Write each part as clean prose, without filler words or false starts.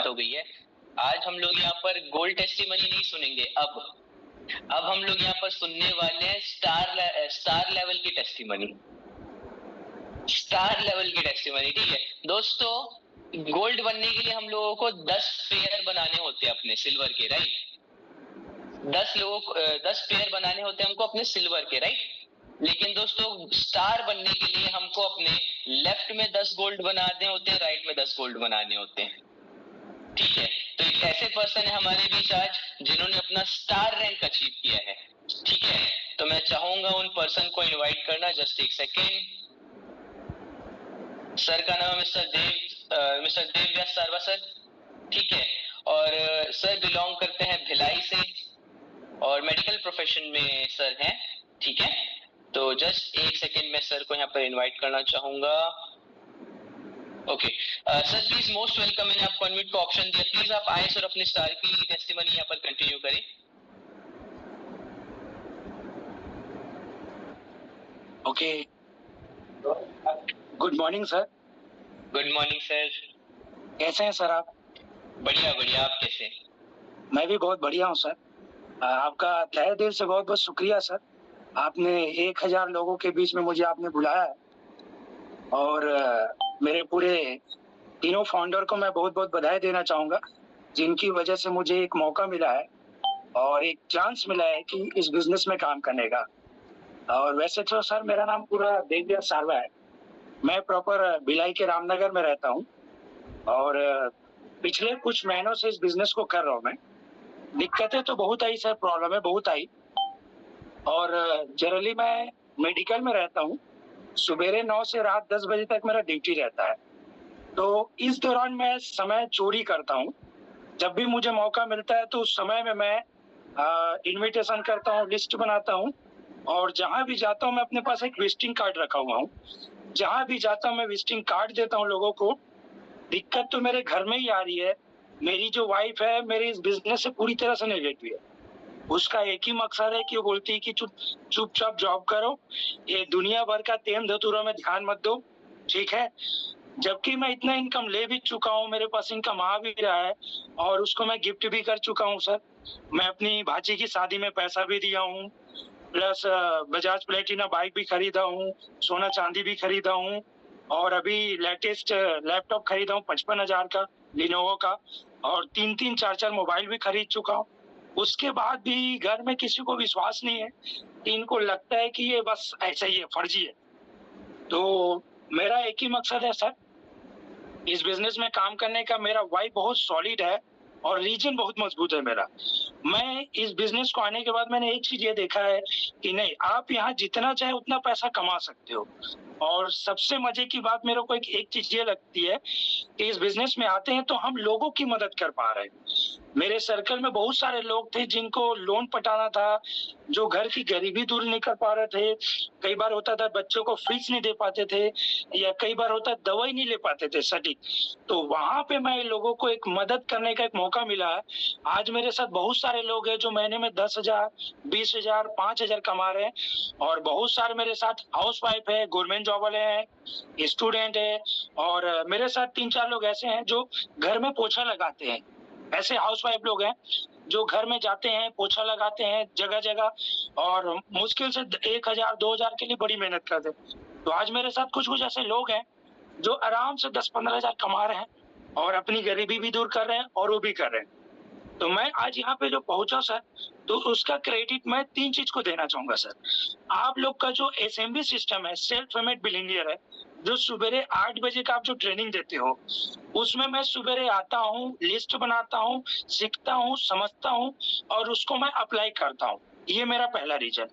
हो गई है। आज हम लोग यहाँ पर गोल्ड टेस्टिमनी नहीं सुनेंगे। अब हम लोग यहाँ पर सुनने वाले हैं स्टार लेवल की टेस्टिमनी। स्टार लेवल की टेस्टिमनी, ठीक है दोस्तों। गोल्ड बनने के लिए हम लोगों को 10 पेयर बनाने होते हैं अपने सिल्वर के, राइट। 10 पेयर बनाने होते हैं हमको अपने सिल्वर के, राइट। लेकिन दोस्तों स्टार बनने के लिए हमको अपने लेफ्ट में 10 गोल्ड बनाने होते हैं, राइट में 10 गोल्ड बनाने होते हैं, ठीक है। तो एक ऐसे पर्सन है हमारे बीच आज जिन्होंने अपना स्टार रैंक अचीव किया है, ठीक है। तो मैं चाहूंगा उन पर्सन को इनवाइट करना। जस्ट एक सेकेंड। सर का नाम मिस्टर देव व्यास सारवा सर, ठीक है। और सर बिलोंग करते हैं भिलाई से और मेडिकल प्रोफेशन में सर हैं, ठीक है। तो जस्ट एक सेकेंड में सर को यहाँ पर इनवाइट करना चाहूंगा। Okay sir please most welcome. मैंने आपको अनम्यूट का ऑप्शन दिया, प्लीज आप आए सर, अपनी स्टार की टेस्टिमनी यहाँ पर कंटिन्यू करें। Okay, good morning sir. Good morning sir. कैसे हैं सर आप? बढ़िया बढ़िया, आप कैसे? मैं भी बहुत बढ़िया हूँ सर। आपका तहे दिल से बहुत बहुत शुक्रिया सर। आपने 1000 लोगों के बीच में मुझे आपने बुलाया है और मेरे पूरे तीनों फाउंडर को मैं बहुत बहुत बधाई देना चाहूँगा, जिनकी वजह से मुझे एक मौका मिला है और एक चांस मिला है कि इस बिजनेस में काम करने का। और वैसे तो सर मेरा नाम पूरा देवव्यास सारवा है। मैं प्रॉपर भिलाई के रामनगर में रहता हूँ और पिछले कुछ महीनों से इस बिजनेस को कर रहा हूँ मैं। दिक्कतें तो बहुत आई सर, प्रॉब्लम है बहुत आई। और जनरली मैं मेडिकल में रहता हूँ। सुबेरे 9 से रात 10 बजे तक मेरा ड्यूटी रहता है। तो इस दौरान मैं समय चोरी करता हूँ। जब भी मुझे मौका मिलता है तो उस समय में मैं इनविटेशन करता हूँ, लिस्ट बनाता हूँ और जहां भी जाता हूँ मैं अपने पास एक विजिटिंग कार्ड रखा हुआ हूँ। जहां भी जाता हूँ मैं विजिटिंग कार्ड देता हूँ लोगों को। दिक्कत तो मेरे घर में ही आ रही है। मेरी जो वाइफ है मेरे इस बिजनेस से पूरी तरह से नेगेटिव है। उसका एक ही मकसद है कि वो बोलती है कि चुपचाप जॉब करो, ये दुनिया भर का तेम धतूरा में ध्यान मत दो, ठीक है। जबकि मैं इतना इनकम ले भी चुका हूँ, मेरे पास इनकम आ भी रहा है और उसको मैं गिफ्ट भी कर चुका हूँ सर। मैं अपनी भाची की शादी में पैसा भी दिया हूँ, प्लस बजाज प्लेटिना बाइक भी खरीदा हूँ, सोना चांदी भी खरीदा हूँ और अभी लेटेस्ट लैपटॉप खरीदा हूँ 55,000 का लिनोवो का, और 3-3 4-4 मोबाइल भी खरीद चुका हूँ। उसके बाद भी घर में किसी को विश्वास नहीं है कि इनको लगता है कि ये बस ऐसा ही है, फर्जी है। तो मेरा एक ही मकसद है सर, इस बिजनेस में काम करने का। मेरा वाई बहुत सॉलिड है और रीजन बहुत मजबूत है मेरा। मैं इस बिजनेस को आने के बाद मैंने एक चीज ये देखा है कि नहीं, आप यहाँ जितना चाहे उतना पैसा कमा सकते हो। और सबसे मजे की बात मेरे को एक चीज ये लगती है कि इस बिजनेस में आते हैं तो हम लोगों की मदद कर पा रहे हैं। मेरे सर्कल में बहुत सारे लोग थे जिनको लोन पटाना था, जो घर की गरीबी दूर नहीं कर पा रहे थे। कई बार होता था बच्चों को फीस नहीं दे पाते थे, या कई बार होता दवाई नहीं ले पाते थे सटीक। तो वहां पे मैं लोगों को एक मदद करने का एक मौका मिला है। आज मेरे साथ बहुत सारे लोग हैं जो महीने में 10,000, 20,000, 5,000 कमा रहे हैं। और बहुत सारे मेरे साथ हाउस वाइफ है, गवर्नमेंट जॉब वाले हैं, स्टूडेंट है। और मेरे साथ 3-4 लोग ऐसे हैं जो घर में पोछा लगाते हैं। ऐसे हाउसवाइफ लोग हैं जो घर में जाते हैं, पोछा लगाते हैं जगह जगह और मुश्किल से 1,000 2,000 के लिए बड़ी मेहनत करते हैं। तो आज मेरे साथ कुछ कुछ ऐसे लोग हैं जो आराम से 10-15,000 कमा रहे हैं और अपनी गरीबी भी दूर कर रहे हैं और वो भी कर रहे हैं। तो मैं आज यहाँ पे जो पहुंचा सर, तो उसका क्रेडिट मैं 3 चीज को देना चाहूंगा सर। आप लोग का जो एसएमबी सिस्टम है, सेल्फ पेमेंट बिलिंगियर है, जो सुबेरे 8 बजे का आप जो ट्रेनिंग देते हो, उसमें मैं सुबेरे आता हूँ, लिस्ट बनाता हूँ, सीखता हूँ, समझता हूँ और उसको मैं अप्लाई करता हूँ। ये मेरा पहला रीजन।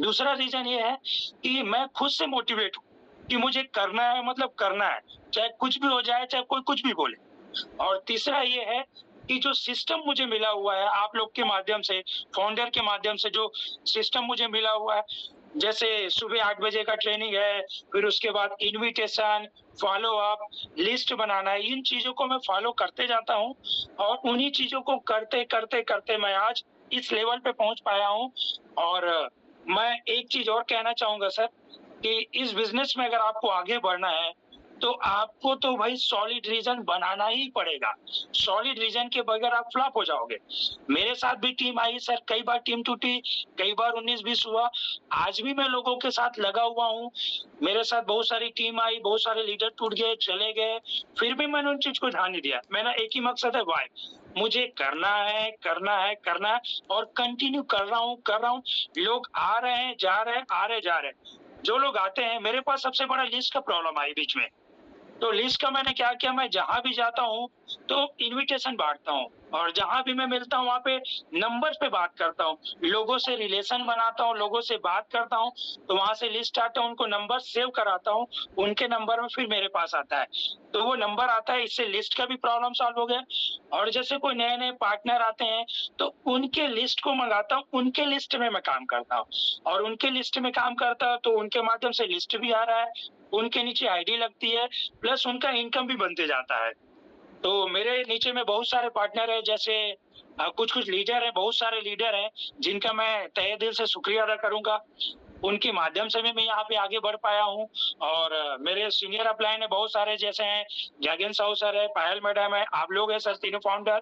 दूसरा रीजन ये है कि मैं खुद से मोटिवेट हूँ कि मुझे करना है, मतलब करना है, चाहे कुछ भी हो जाए, चाहे कोई कुछ भी बोले। और तीसरा ये है कि जो सिस्टम मुझे मिला हुआ है आप लोग के माध्यम से, फाउंडर के माध्यम से, जो सिस्टम मुझे मिला हुआ है, जैसे सुबह 8 बजे का ट्रेनिंग है, फिर उसके बाद इनविटेशन, फॉलो अप, लिस्ट बनाना है, इन चीजों को मैं फॉलो करते जाता हूँ और उन्हीं चीजों को करते करते करते मैं आज इस लेवल पे पहुंच पाया हूँ। और मैं एक चीज और कहना चाहूंगा सर कि इस बिजनेस में अगर आपको आगे बढ़ना है तो आपको तो भाई सॉलिड रीजन बनाना ही पड़ेगा। सॉलिड रीजन के बगैर आप फ्लॉप हो जाओगे। मेरे साथ भी टीम आई सर, कई बार टीम टूटी, कई बार 19-20 हुआ। आज भी मैं लोगों के साथ लगा हुआ हूँ। मेरे साथ बहुत सारी टीम आई, बहुत सारे लीडर टूट गए, चले गए, फिर भी मैंने उन चीज को ध्यान नहीं दिया। मेरा एक ही मकसद है, वाई, मुझे करना है, करना है, करना है, और कंटिन्यू कर रहा हूँ। लोग आ रहे हैं, जा रहे हैं, आ रहे, जा रहे हैं। जो लोग आते हैं, मेरे पास सबसे बड़ा लिस्ट का प्रॉब्लम आई बीच में। तो लिस्ट का मैंने क्या किया, मैं जहां भी जाता हूँ तो इनविटेशन बांटता हूँ, और जहां भी मैं मिलता हूँ वहां पे नंबर पे बात करता हूँ, लोगों से रिलेशन बनाता हूँ, लोगों से बात करता हूँ। तो वहां से लिस्ट आता है, उनको नंबर सेव कराता हूँ, उनके नंबर में फिर मेरे पास आता है, तो वो नंबर आता है। इससे लिस्ट का भी प्रॉब्लम सॉल्व हो गया। और जैसे कोई नए नए पार्टनर आते हैं तो उनके लिस्ट को मंगाता हूँ, उनके लिस्ट में मैं काम करता हूँ, और उनके लिस्ट में काम करता हूँ तो उनके माध्यम से लिस्ट भी आ रहा है, उनके नीचे आईडी लगती है, प्लस उनका इनकम भी बनते जाता है। तो मेरे नीचे में बहुत सारे पार्टनर है, जैसे कुछ लीडर है, बहुत सारे लीडर हैं जिनका मैं तहे दिल से शुक्रिया अदा करूंगा। उनके माध्यम से भी मैं यहाँ पे आगे बढ़ पाया हूँ। और मेरे सीनियर अपलाइन है बहुत सारे, जैसे हैं जागेन साहू सर है, पायल मैडम है, आप लोग हैं सर, तीनों फाउंडर,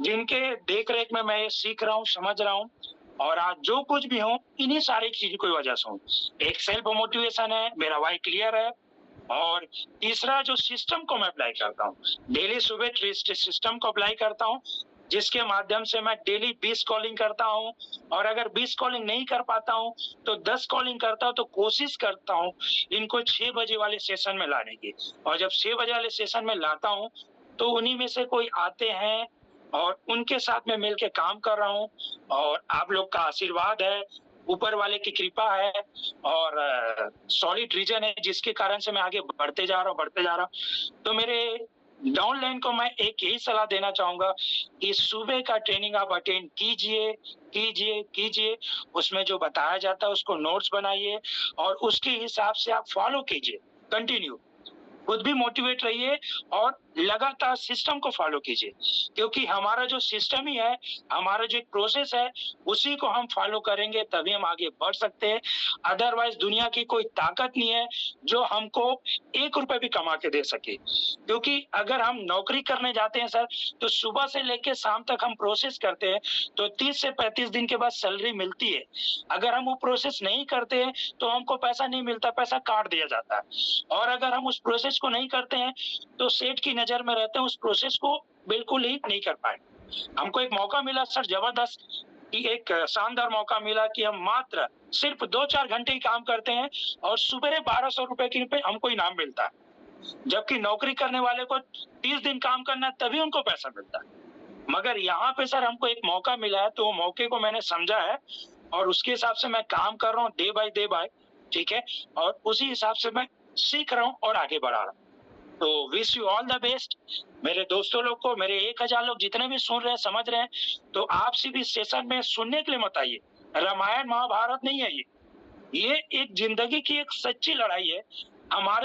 जिनके देख रेख में मैं सीख रहा हूँ, समझ रहा हूँ। और आज जो कुछ भी हूँ इन्हीं सारी चीजों की वजह से हूँ। एक सेल्फ मोटिवेशन है, मेरा वाई क्लियर है, और तीसरा जो सिस्टम को मैं अप्लाई करता हूँ, डेली सुबह सिस्टम को अप्लाई करता हूँ, जिसके माध्यम से मैं डेली 20 कॉलिंग करता हूँ। और अगर 20 कॉलिंग नहीं कर पाता हूँ तो 10 कॉलिंग करता हूँ, तो कोशिश करता हूँ इनको 6 बजे वाले सेशन में लाने की। और जब 6 बजे वाले सेशन में लाता हूँ तो उन्हीं में से कोई आते हैं और उनके साथ में मिलके काम कर रहा हूँ। और आप लोग का आशीर्वाद है, ऊपर वाले की कृपा है, और सॉलिड रीजन है, जिसके कारण से मैं आगे बढ़ते जा रहा हूँ। तो मेरे डाउनलाइन को मैं एक यही सलाह देना चाहूंगा कि सुबह का ट्रेनिंग आप अटेंड कीजिए। उसमें जो बताया जाता है उसको नोट्स बनाइए, और उसके हिसाब से आप फॉलो कीजिए, कंटिन्यू खुद भी मोटिवेट रहिए, और लगातार सिस्टम को फॉलो कीजिए, क्योंकि हमारा जो सिस्टम ही है, हमारा जो एक प्रोसेस है, उसी को हम फॉलो करेंगे तभी हम आगे बढ़ सकते हैं। अदरवाइज दुनिया की कोई ताकत नहीं है जो हमको 1 रुपए भी कमा के दे सके। क्योंकि अगर हम नौकरी करने जाते हैं सर, तो सुबह से लेके शाम तक हम प्रोसेस करते हैं, तो 30 से 35 दिन के बाद सैलरी मिलती है। अगर हम वो प्रोसेस नहीं करते हैं तो हमको पैसा नहीं मिलता, पैसा काट दिया जाता है। और अगर हम उस प्रोसेस को नहीं करते हैं तो सेठ की नजर में रहते हैं, उस प्रोसेस को बिल्कुल ही नहीं कर पाए। हमको एक मौका मिला सर जबरदस्त, कि एक शानदार मौका मिला कि हम मात्र सिर्फ 2-4 घंटे ही काम करते हैं और सुबह 1200 रुपए की पे हमको इनाम मिलता है, जबकि नौकरी करने वाले को 30 दिन काम करना है तभी उनको पैसा मिलता है। मगर यहाँ पे सर हमको एक मौका मिला है, तो वो मौके को मैंने समझा है, और उसके हिसाब से मैं काम कर रहा हूँ डे बाय, ठीक है, और उसी हिसाब से मैं सीख रहा हूँ और आगे बढ़ा रहा हूँ। तो wish you all the best मेरे दोस्तों लोग को, मेरे 1000 लोग जितने भी सुन रहे हैं, समझ रहे हैं, तो आपसे भी सेशन में सुनने के लिए मत आइए। रामायण महाभारत नहीं है ये एक जिंदगी की एक सच्ची लड़ाई है। हमारे